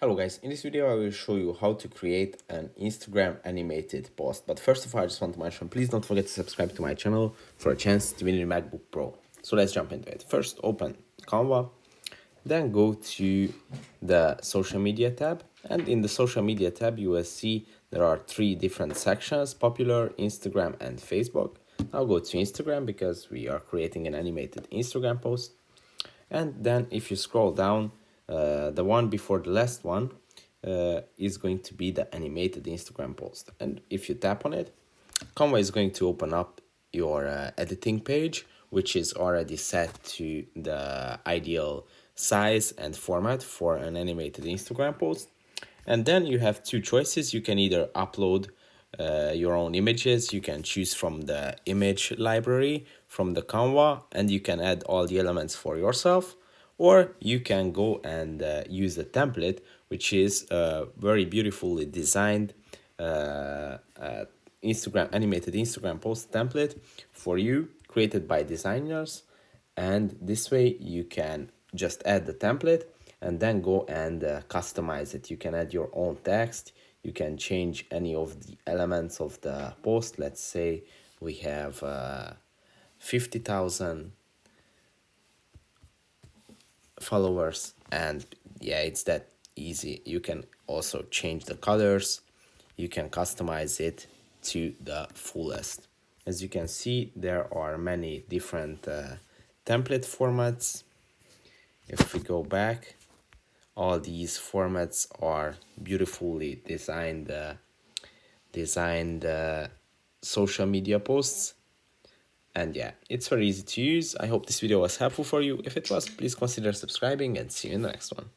Hello guys, in this video I will show you how to create an Instagram animated post. But first of all, I just want to mention, please don't forget to subscribe to my channel for a chance to win your MacBook Pro. So let's jump into it. First, open Canva, then go to the social media tab. And in the social media tab, you will see there are three different sections: popular, Instagram, and Facebook. I'll go to Instagram because we are creating an animated Instagram post. And then if you scroll down, the one before the last one is going to be the animated Instagram post. And if you tap on it, Canva is going to open up your editing page, which is already set to the ideal size and format for an animated Instagram post. And then you have two choices. You can either upload your own images. You can choose from the image library from the Canva, and you can add all the elements for yourself, or you can go and use the template, which is a very beautifully designed Instagram animated Instagram post template for you, created by designers. And this way you can just add the template and then go and customize it. You can add your own text. You can change any of the elements of the post. Let's say we have 50,000 followers, and yeah, it's that easy. You can also change the colors. You can customize it to the fullest. As you can see, there are many different template formats. If we go back, all these formats are beautifully designed social media posts. And yeah, it's very easy to use. I hope this video was helpful for you. If it was, please consider subscribing, and see you in the next one.